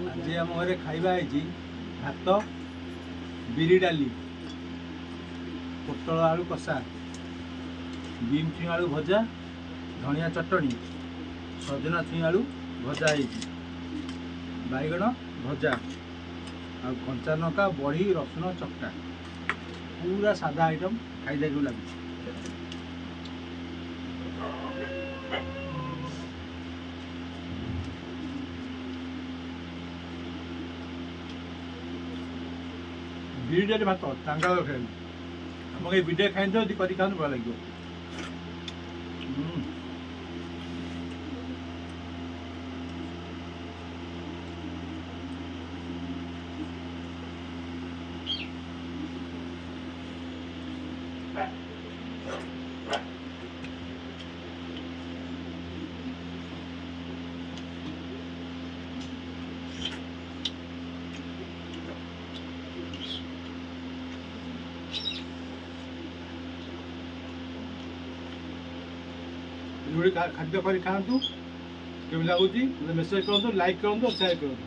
आज आम घर खाइबा भात बिरी डाली पोटल आलू कषा बीम छुई आलू भजा धनिया चटनी सजना छुई आलू भजा बैगण भजा आ कंचा लंका बड़ी रसुण चक्का पूरा सादा आइटम खाई लगे। बिरिडे भात टांगा खाई आम ये बिरिडे खाई दो कर खाने भल लगे। खाद्य कर खातु केमी लगुच मेसेज करूँ लाइक करूँ शेयर करूँ।